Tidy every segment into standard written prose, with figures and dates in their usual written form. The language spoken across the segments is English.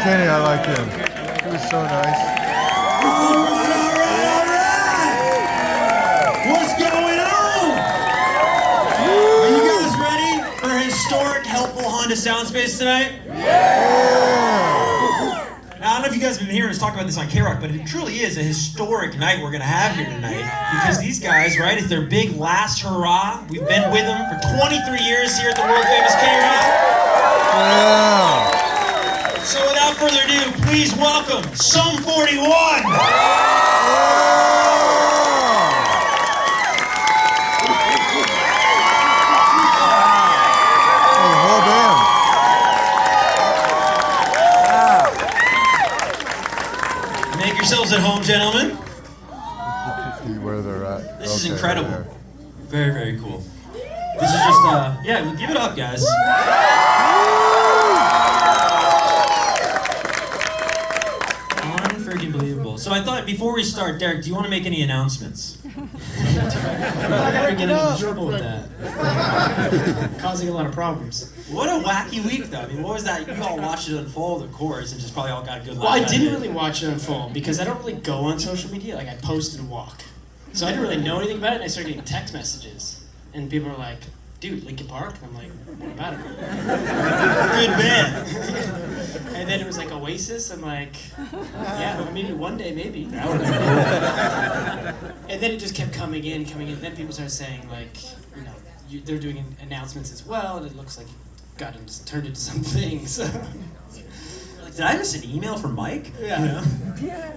Kenney, I like him. He was so nice. What's going on? Are you guys ready for historic, helpful Honda Soundspace tonight? Now, I don't know if you guys have been hearing us talk about this on KROQ, but it truly is a historic night we're going to have here tonight. Because these guys, right, it's their big last hurrah. We've been with them for 23 years here at the world-famous KROQ. Yeah. So without further ado, please welcome Sum 41! Make yourselves at home, gentlemen. See where they're at. This is incredible. Very, very cool. This is just, yeah, give it up, guys. Unfreaking believable. So I thought before we start, Derek, do you want to make any announcements? I gotta get into trouble with that. Causing a lot of problems. What a wacky week, though. I mean, what was that? You all watched it unfold, of course, and just probably all got a good laugh. Well, I didn't really watch it unfold because I don't really go on social media. Like, I post and walk. So I didn't really know anything about it, and I started getting text messages. And people were like, dude, Linkin Park? And I'm like, what about it? Good man. And then it was like Oasis. I'm like, yeah, maybe one day, maybe. I don't know. And then it just kept coming in. And then people started saying, like, you know, they're doing announcements as well, and it looks like it turned into something. So. Like, did I miss an email from Mike? Yeah. You know?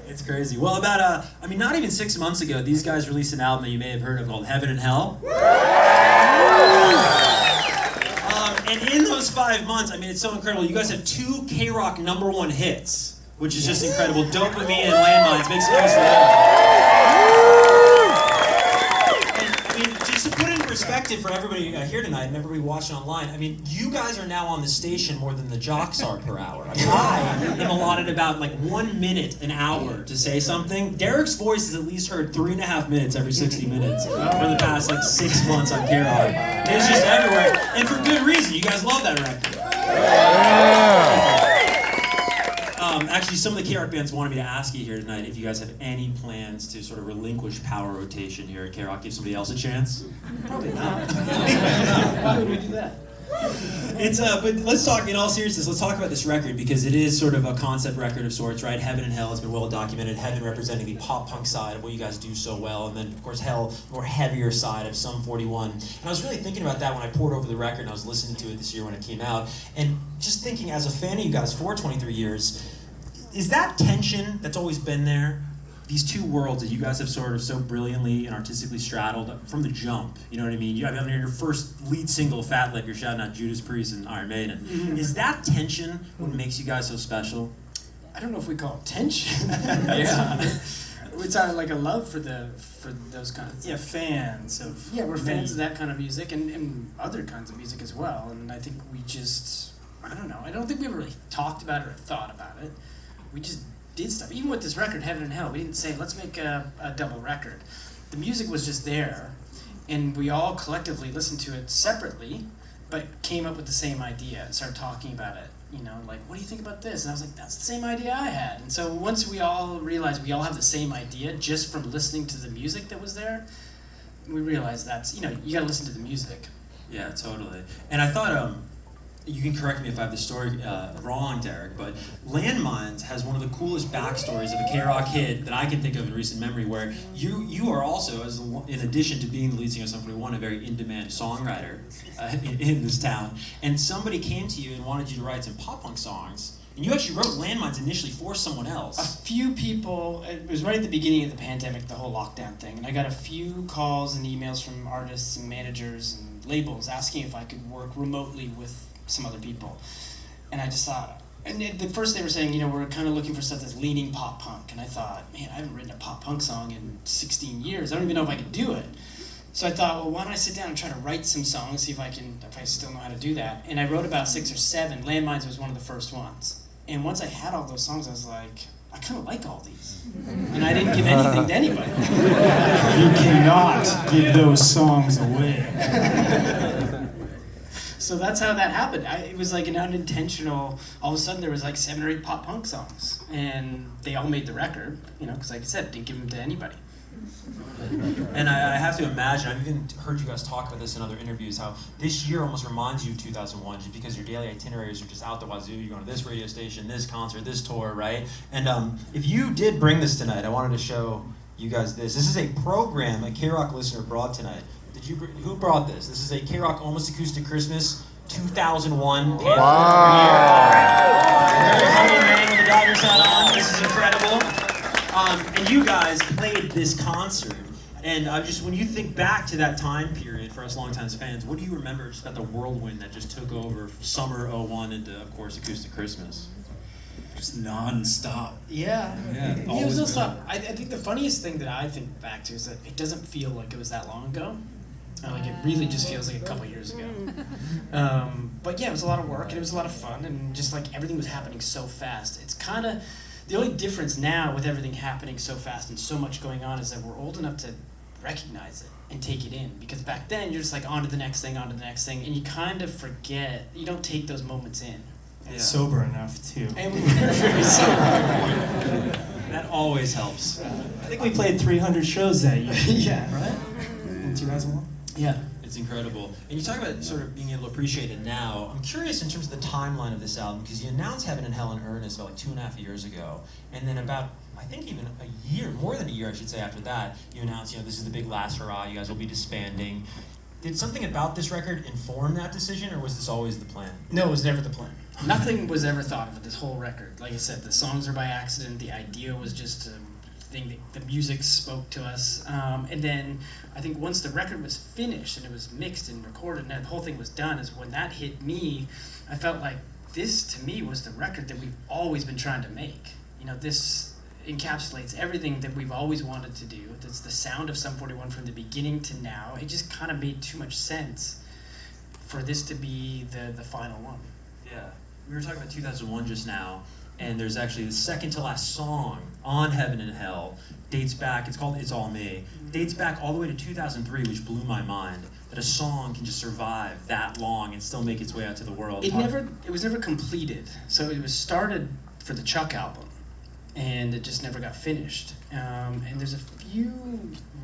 It's crazy. Well, about, not even 6 months ago, these guys released an album that you may have heard of called Heaven and Hell. And in those 5 months, I mean, it's so incredible. You guys have 2 KROQ #1 hits, which is just incredible. Dopamine and Landmines. Make some noise for that. And, I mean, just to put it in perspective for everybody here tonight and everybody watching online, I mean, you guys are now on the station more than the jocks are per hour. I mean, I am allotted about like 1 minute an hour to say something. Derek's voice is at least heard 3.5 minutes every 60 minutes for the past like 6 months on KROQ. It's just everywhere, and for good reason. You guys love that record. Yeah. Actually, some of the KROQ bands wanted me to ask you here tonight if you guys have any plans to sort of relinquish power rotation here at KROQ, give somebody else a chance. Probably not. Why would we do that? But let's talk, in all seriousness, let's talk about this record because it is sort of a concept record of sorts, right? Heaven and Hell has been well documented. Heaven representing the pop punk side of what you guys do so well, and then of course Hell, more heavier side of Sum 41. And I was really thinking about that when I poured over the record and I was listening to it this year when it came out, and just thinking as a fan of you guys for 23 years, is that tension that's always been there? These two worlds that you guys have sort of so brilliantly and artistically straddled from the jump, you know what I mean? You have on your first lead single, Fat Lip, you're shouting out Judas Priest and Iron Maiden. Mm-hmm. Is that tension what makes you guys so special? I don't know if we call it tension. Yeah. It's like a love for those kinds. Yeah, fans of. Yeah, we're fans of that kind of music and other kinds of music as well. And I think we just, I don't know. I don't think we ever really talked about it or thought about it. We just did stuff. Even with this record, Heaven and Hell, we didn't say, let's make a double record. The music was just there, and we all collectively listened to it separately, but came up with the same idea and started talking about it. You know, like, what do you think about this? And I was like, that's the same idea I had. And so once we all realized we all have the same idea just from listening to the music that was there, we realized that's, you know, you gotta listen to the music. Yeah, totally. And I thought, you can correct me if I have the story wrong, Derek, but Landmines has one of the coolest backstories of a KROQ hit that I can think of in recent memory, where you are also, in addition to being the lead singer of Sum 41, a very in-demand songwriter in this town. And somebody came to you and wanted you to write some pop-punk songs, and you actually wrote Landmines initially for someone else. A few people, it was right at the beginning of the pandemic, the whole lockdown thing, and I got a few calls and emails from artists and managers and labels asking if I could work remotely with some other people. And I just thought, and the first they were saying, you know, we're kind of looking for stuff that's leaning pop punk. And I thought, man, I haven't written a pop punk song in 16 years. I don't even know if I could do it. So I thought, well, why don't I sit down and try to write some songs, see if I still know how to do that. And I wrote about 6 or 7. Landmines was one of the first ones. And once I had all those songs, I was like, I kind of like all these. And I didn't give anything to anybody. You cannot give those songs away. So that's how that happened. It was like an unintentional. All of a sudden, there was like 7 or 8 pop punk songs, and they all made the record. You know, because like I said, didn't give them to anybody. And I have to imagine, I've even heard you guys talk about this in other interviews, how this year almost reminds you of 2001, just because your daily itineraries are just out the wazoo. You're going to this radio station, this concert, this tour, right? And if you did bring this tonight, I wanted to show you guys this. This is a program a KROQ listener brought tonight. Who brought this? This is a KROQ Almost Acoustic Christmas 2001 pamphlet. Wow. Very humble man with a Dodgers hat on. This is incredible. And you guys played this concert. And when you think back to that time period, for us longtime fans, what do you remember just about the whirlwind that just took over summer '01 into, of course, Acoustic Christmas? Just non-stop. Yeah. Yeah, It was no always stop. I think the funniest thing that I think back to is that it doesn't feel like it was that long ago. Like it really just feels like a couple years ago. But yeah, it was a lot of work and it was a lot of fun, and just like everything was happening so fast. It's kind of the only difference now with everything happening so fast and so much going on is that we're old enough to recognize it and take it in, because back then you're just like on to the next thing, and you kind of forget, you don't take those moments in. And sober enough too. And we were very sober. That always helps. I think we played 300 shows that year. Yeah. Right? In 2001? Yeah. It's incredible. And you talk about sort of being able to appreciate it now. I'm curious in terms of the timeline of this album, because you announced Heaven and Hell in earnest about like 2.5 years ago. And then about, I think even a year, more than a year I should say, after that, you announced, this is the big last hurrah, you guys will be disbanding. Did something about this record inform that decision, or was this always the plan? No, it was never the plan. Nothing was ever thought of with this whole record. Like I said, the songs are by accident. The idea was just a thing that the music spoke to us. And then I think once the record was finished and it was mixed and recorded and the whole thing was done, is when that hit me, I felt like this to me was the record that we've always been trying to make. This encapsulates everything that we've always wanted to do. That's the sound of Sum 41 from the beginning to now. It just kind of made too much sense for this to be the final one. Yeah. We were talking about 2001 just now, and there's actually the second to last song on Heaven and Hell, dates back, it's called It's All Me, dates back all the way to 2003, which blew my mind, that a song can just survive that long and still make its way out to the world. It was never completed. So it was started for the Chuck album, and it just never got finished. And there's a few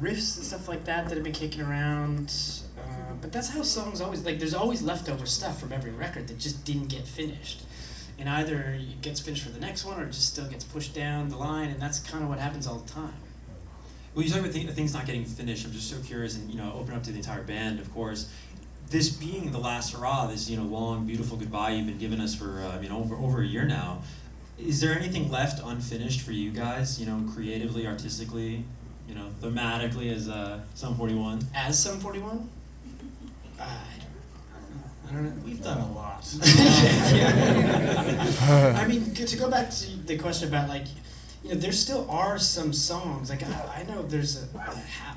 riffs and stuff like that have been kicking around, but that's how songs always, like there's always leftover stuff from every record that just didn't get finished. And either it gets finished for the next one or it just still gets pushed down the line, and that's kind of what happens all the time. Well, you talk about things not getting finished. I'm just so curious, and open up to the entire band, of course. This being the last hurrah, this long, beautiful goodbye you've been giving us for over a year now. Is there anything left unfinished for you guys? Creatively, artistically, thematically, as Sum 41. As Sum 41? I don't know. We've done a lot. I mean, to go back to the question about there still are some songs. Like I know there's a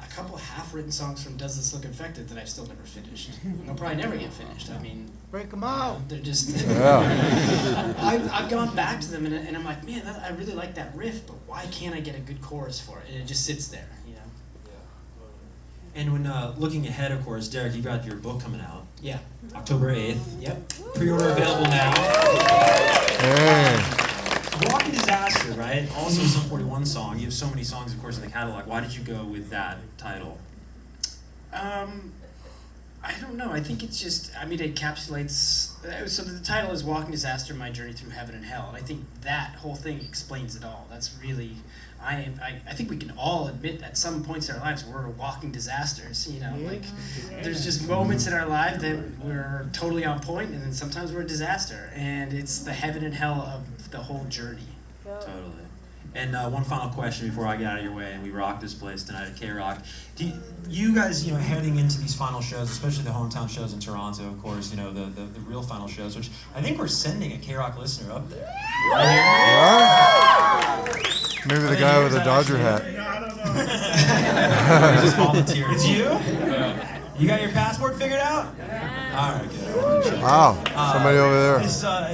couple half-written songs from Does This Look Infected that I've still never finished. And they'll probably never get finished. I mean, Break them out. they're just. Yeah. I've gone back to them and I'm like, man, I really like that riff, but why can't I get a good chorus for it? And it just sits there, And when looking ahead, of course, Derek, you've got your book coming out. Yeah. October 8th. Yep. Pre-order available now. Hey. Walking Disaster, right? Also a Sum 41 song. You have so many songs, of course, in the catalog. Why did you go with that title? I don't know. I think it's just, it encapsulates, so the title is Walking Disaster, My Journey Through Heaven and Hell. And I think that whole thing explains it all. That's really, I think we can all admit at some points in our lives we're walking disasters, there's just moments in our life that we're totally on point, and then sometimes we're a disaster. And it's the heaven and hell of the whole journey. Totally. And one final question before I get out of your way and we rock this place tonight at KROQ. Do you guys, heading into these final shows, especially the hometown shows in Toronto, of course, the real final shows, which I think we're sending a KROQ listener up there. What? Maybe the guy with the Dodger hat. I don't know. Just volunteer. It's you? You got your passport figured out? All right, good. Wow. Somebody over there.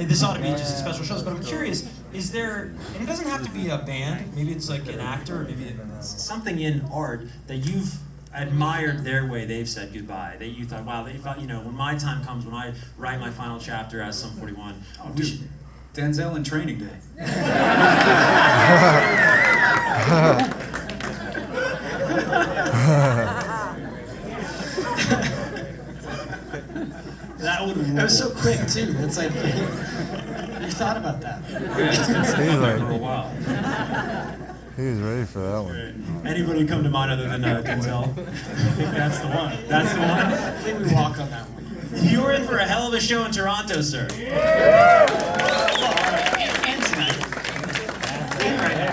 This ought to be just a special show, but I'm curious, is there, and it doesn't have to be a band, maybe it's like an actor, or maybe it's something in art that you've admired their way they've said goodbye. You thought, wow, they thought, when my time comes, when I write my final chapter as Sum 41. Oh, dude, Denzel in Training Day. That would. That was so quick too. It's like you thought about that. He's For a like, while. he was ready for that one. Anybody come to mind other than Denzel? I think that's the one. That's the one? I think we walk on that one. You were in for a hell of a show in Toronto, sir. And tonight. And right now.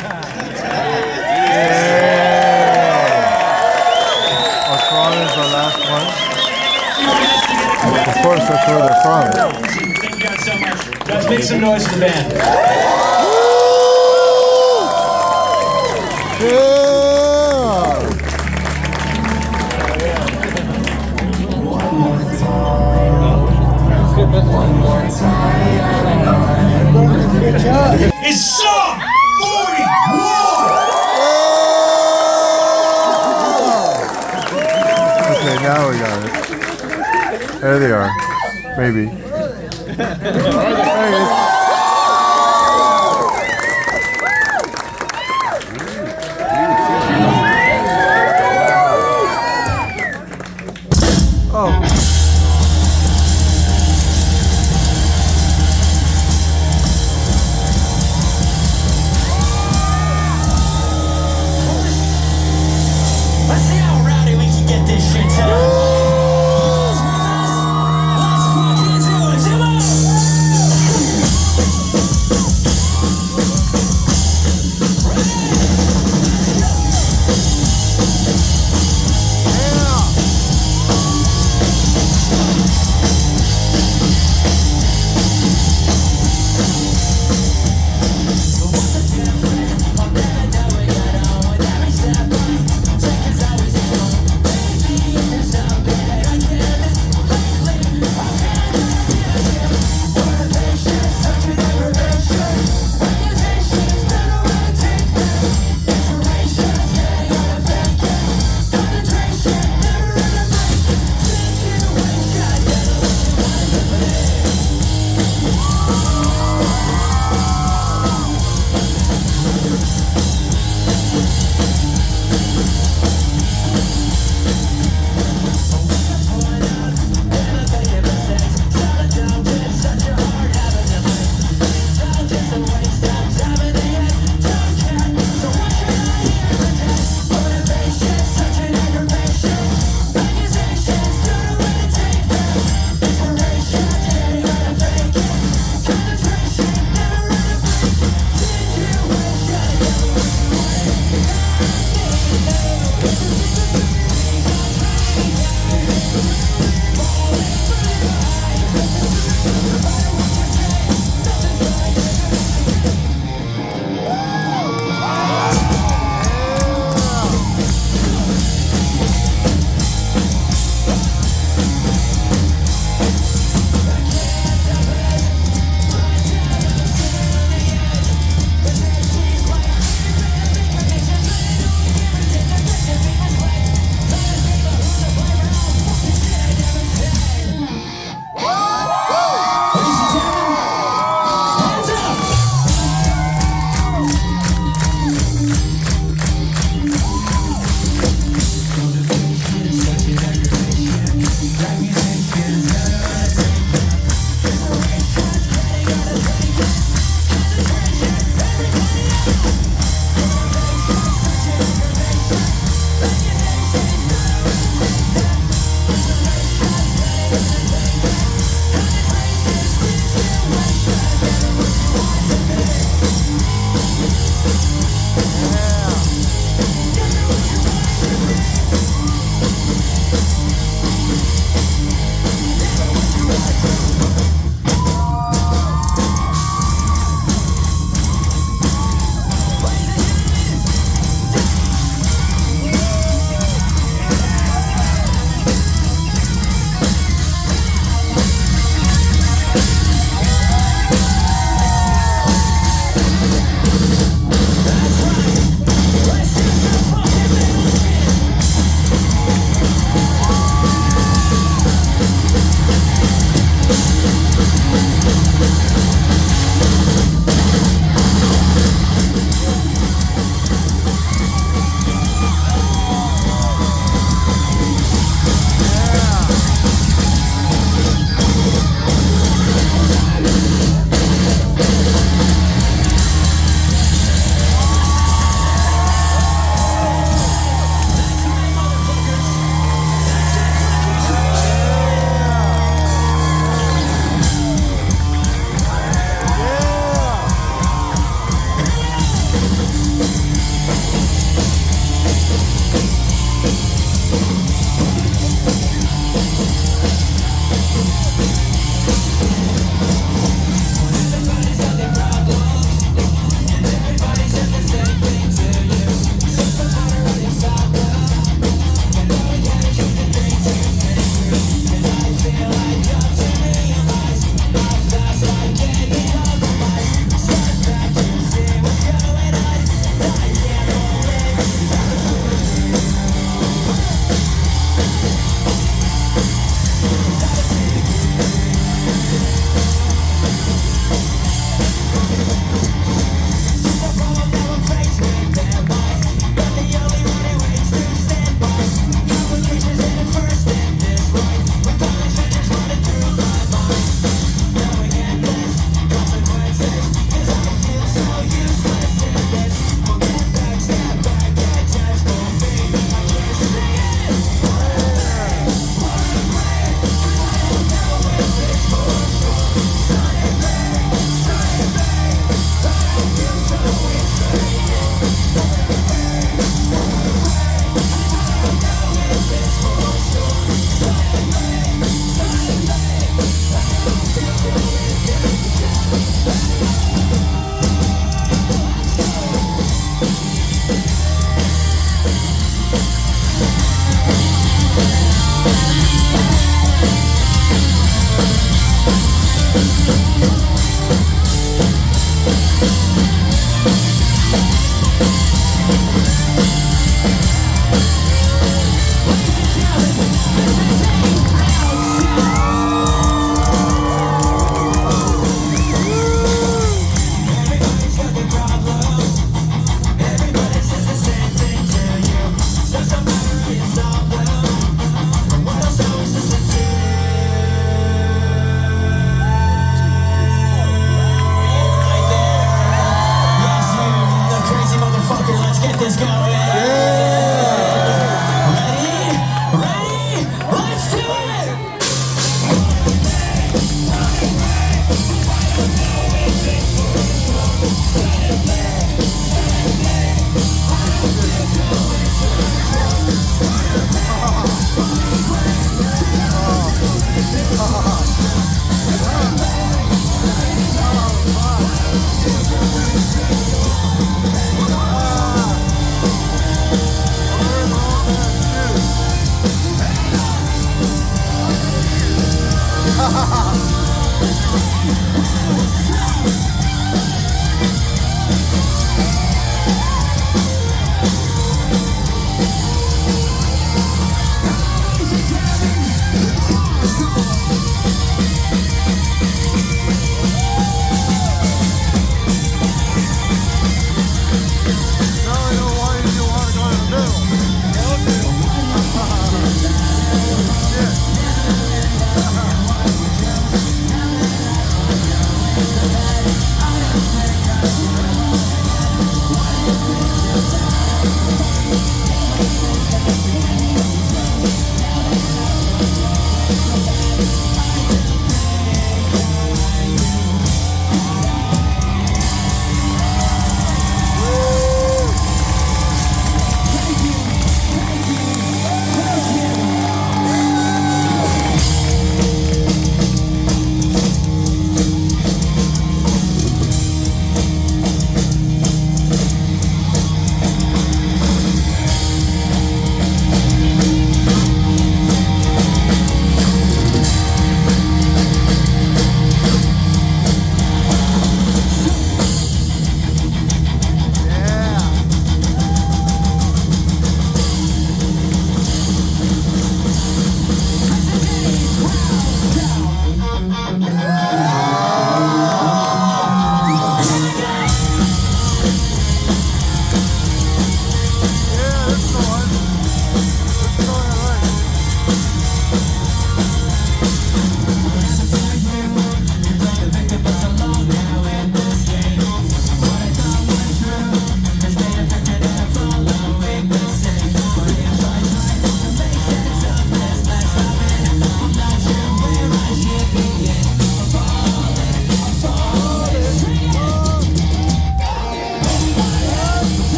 Toronto is the last one. Of course, that's where they're from. Thank you guys so much. Guys, make some noise for the band. Yeah! It's Sum 41! Okay, now we got it. There they are. Maybe. There he is. Let's see how rowdy we can get this shit tonight. Let's fucking do it. Come on!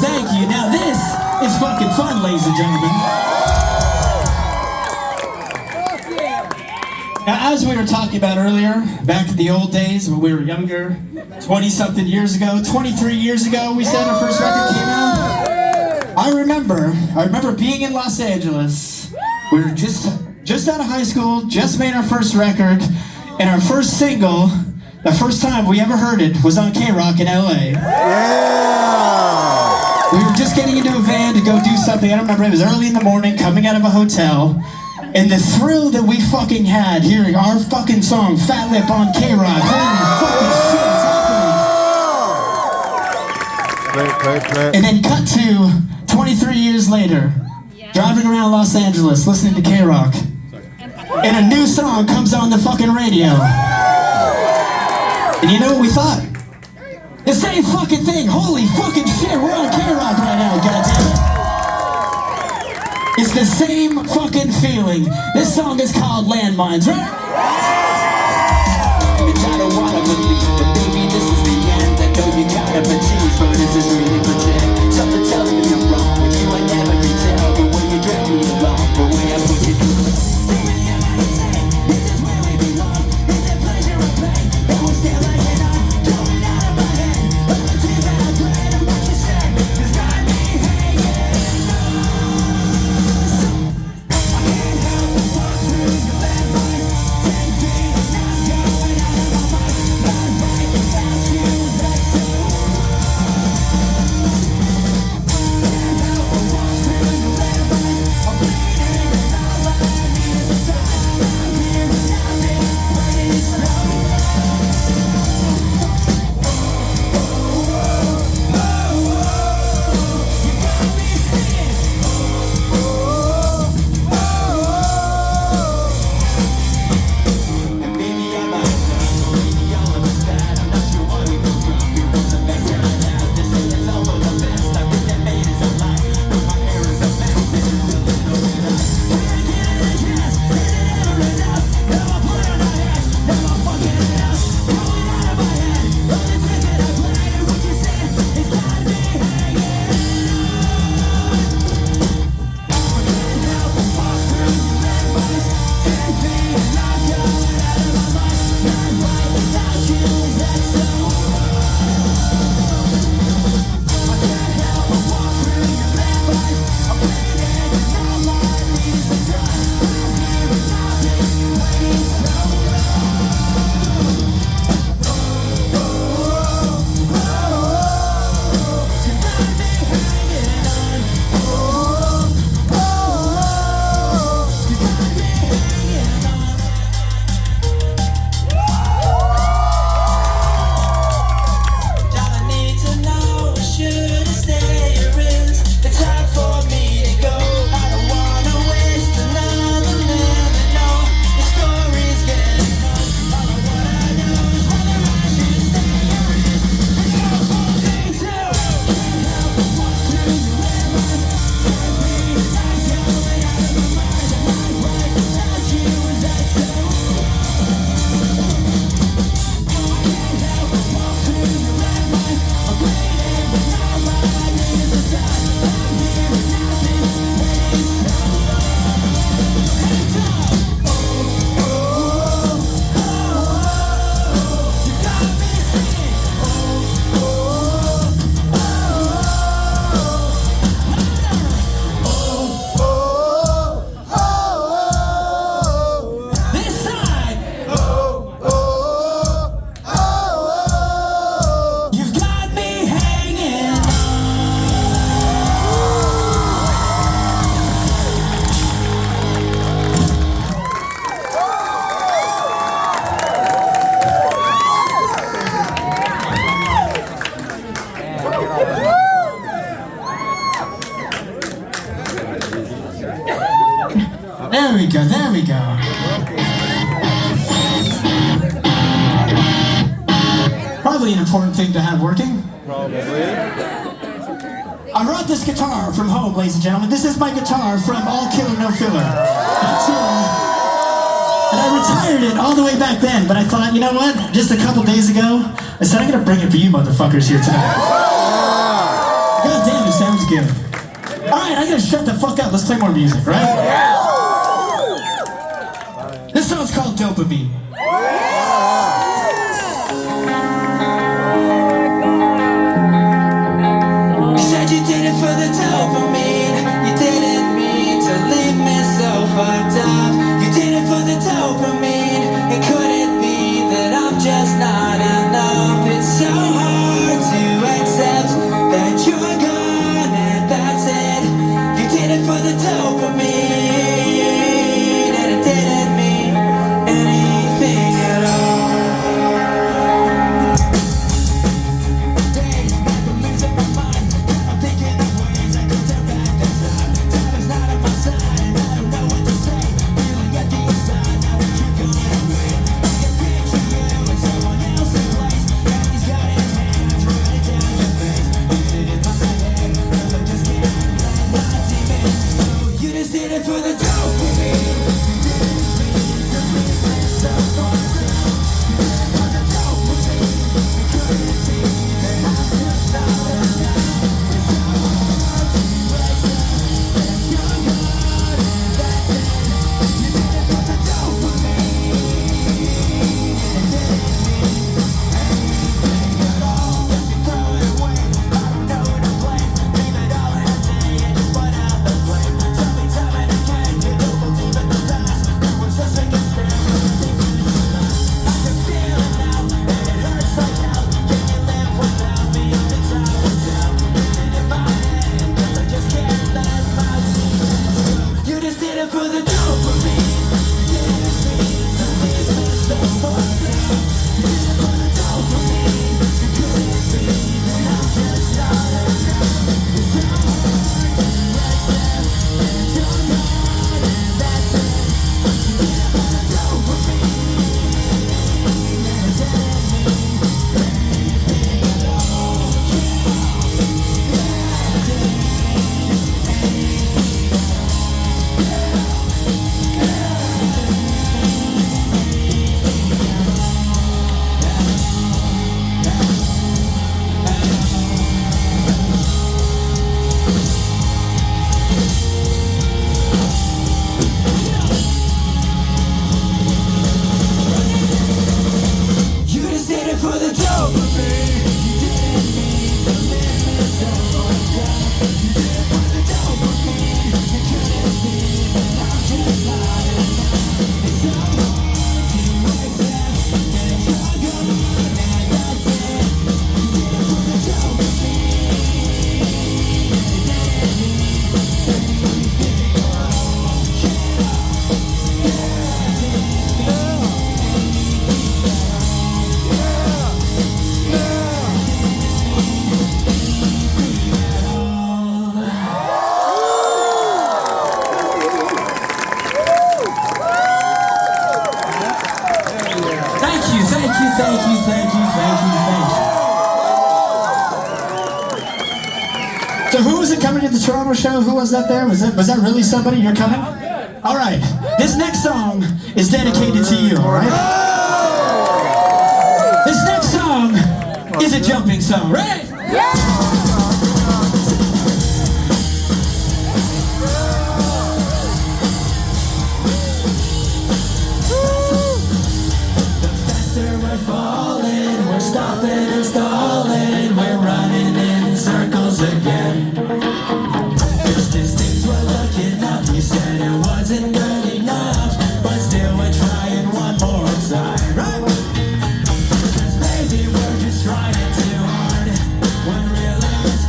Thank you. Now this is fucking fun, ladies and gentlemen. Now, as we were talking about earlier, back in the old days when we were younger, 20-something years ago, 23 years ago, we said our first record came out. I remember being in Los Angeles. We were just out of high school, just made our first record, and our first single, the first time we ever heard it, was on KROQ in LA. Yeah! We were just getting into a van to go do something. I don't remember. It was early in the morning, coming out of a hotel. And the thrill that we fucking had hearing our fucking song, Fat Lip on KROQ. Holy fucking shit, it's happening. Play. And then cut to 23 years later, driving around Los Angeles, listening to KROQ. And a new song comes on the fucking radio. And you know what we thought? The same fucking thing. Holy fucking shit, we're on KROQ right now, goddammit. It's the same fucking feeling. This song is called Landmines, right? Bitch, I don't wanna believe, but baby, this is the end. I know you gotta believe, but is this really pretend? Something tells me you're wrong, but you ain't never can tell. The way you drag me along, the way I put you through. This is where we belong. Is it pleasure or pain? That will stay like an eye, going out of my head. But the tears that I cried and what you said has got me hanging on. I can't help but walk through your landmines. 10 feet and I'm going out of my mind. Not right without you, that's so. Can't help but walk through your landmines. I'm bleeding and all I need is a sign. I'm here without it, waiting slow. And maybe I'm out, maybe all of us bad. I'm not sure why we moved wrong. It was the best that I had. They say it's all for the best. I think that made is a lie. But my hair is a mess. This is a little bit of. Can't get it like yes, is it ever enough? Now I put on my hands, now I'm fucking it up. Going out of my head, all the tears that I cried and what you said has got me hanging on. I can't help but walk through your landmines. 10 feet and I'm going out of my mind. Not right without you, that's so. I can't help but walk through your landmines. I'm bleeding and all I need is a sign. I'm here without it, waiting so all I need to know is should I stay or is it time for me to go? I don't wanna waste another minute, no. The story's getting old. All I wanna know is whether I should stay or is it time for me to can't help but walk through your landmines. 10 feet and I'm going out of my mind. I'm not right without you, is that so? Can't help but walk through your landmines. I'm bleeding, but all I need is a sign. I'm here without it, waiting so hands up. You got me singing. This side. You've got me hanging on. There we go, there we go. Probably an important thing to have working. I brought this guitar from home, ladies and gentlemen. This is my guitar from All Killer No Filler. That's and I retired it all the way back then, but I thought, you know what? Just a couple days ago, I said I'm gonna bring it for you motherfuckers here tonight. God damn, it sounds good. Alright, I gotta shut the fuck up. Let's play more music, right? This song's called Dopamine. You said you did it for the dopamine. You didn't mean to leave me so fucked up. You did it for the dopamine. It couldn't be that I'm just not enough. It's so hard to accept that you're gone the dopamine. You just did it for the dopamine. So who was it coming to the Toronto show? Who was that there? Was that really somebody? You're coming? All right. This next song is dedicated to you, all right? This next song is a jumping song, right? Stopping and stalling, we're running in circles again. Just things were looking up, you said it wasn't good enough, but still we're trying one more time, right? 'Cause maybe we're just trying too hard, when really it's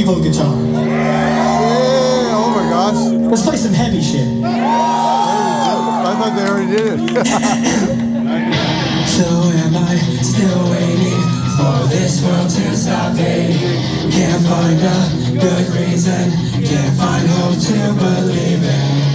Evo guitar. Yeah, oh my gosh. Let's play some heavy shit. I thought they already did it. So am I still waiting for this world to stop hating? Can't find a good reason, can't find hope to believe in.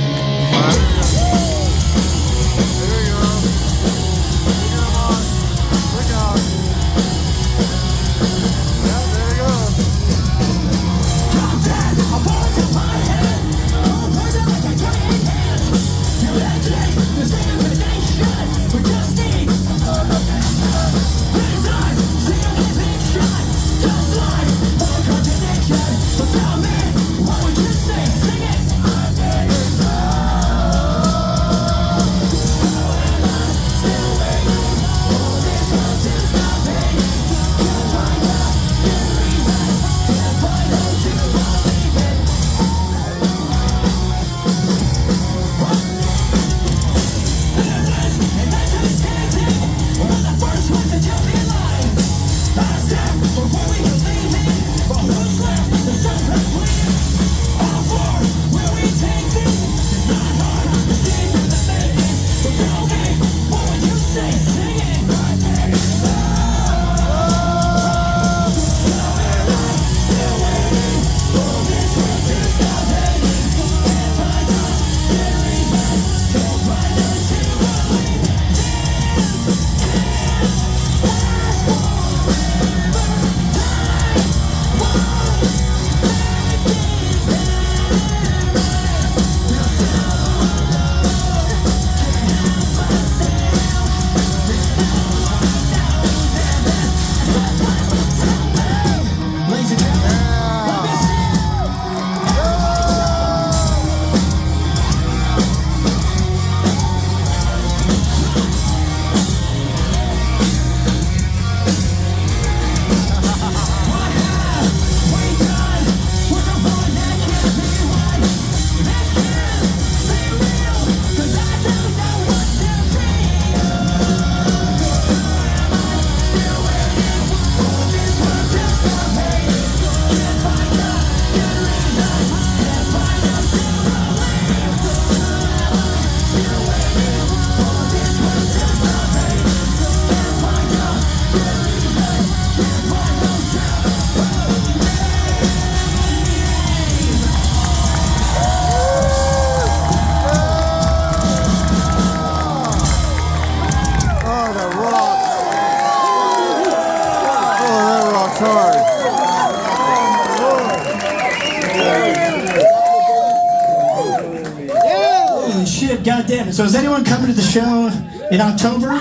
Holy shit, goddamn it. So is anyone coming to the show in October? You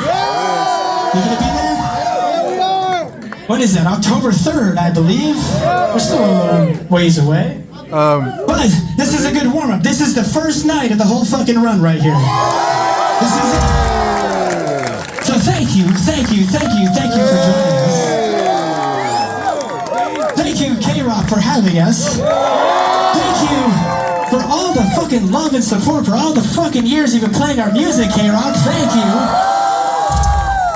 gonna be there? What is that, October 3rd, I believe? We're still a little ways away. But this is a good warm-up. This is the first night of the whole fucking run right here. This is it. So thank you for joining us. Thank you, KROQ, for having us. Thank you for all the fucking love and support for all the fucking years you've been playing our music, KROQ. Thank you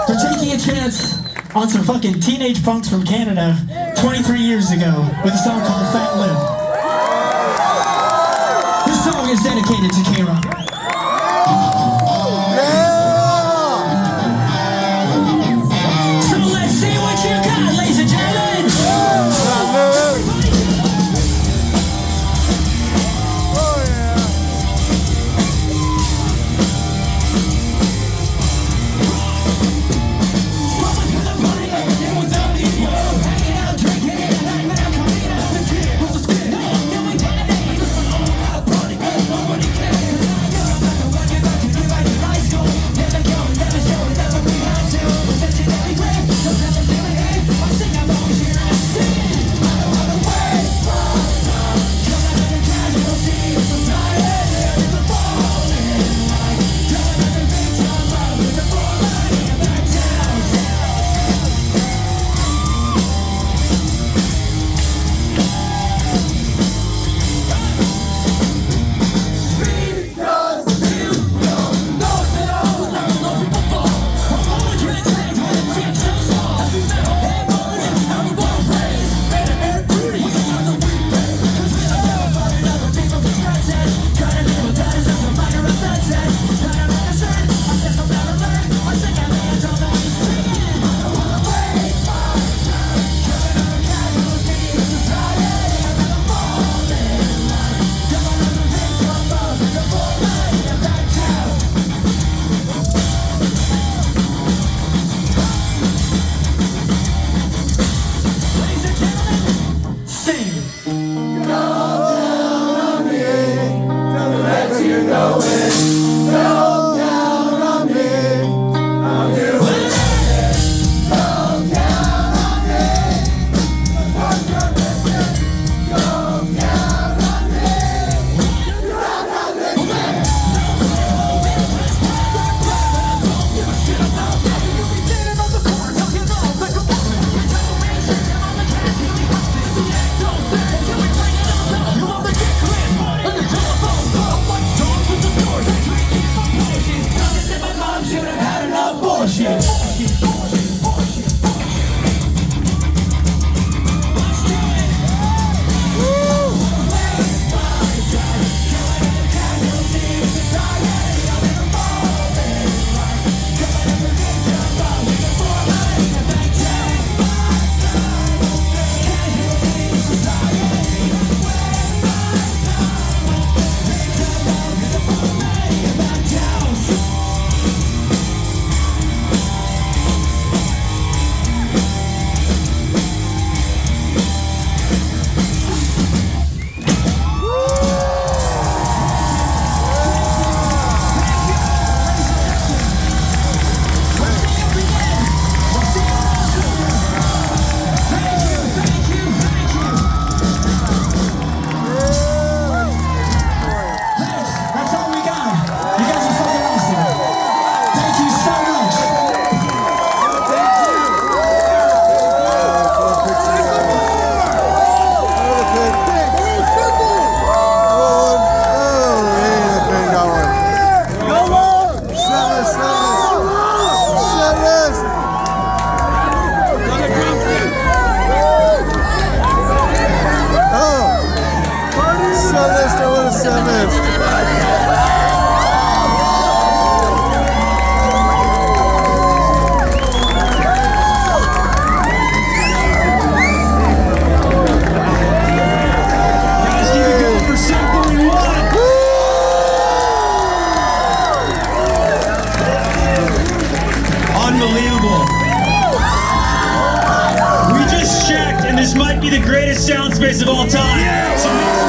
for taking a chance on some fucking teenage punks from Canada 23 years ago with a song called Fat Lip. This song is dedicated to KROQ. So let's see what you got, ladies and gentlemen. and this might be the greatest sound space of all time. So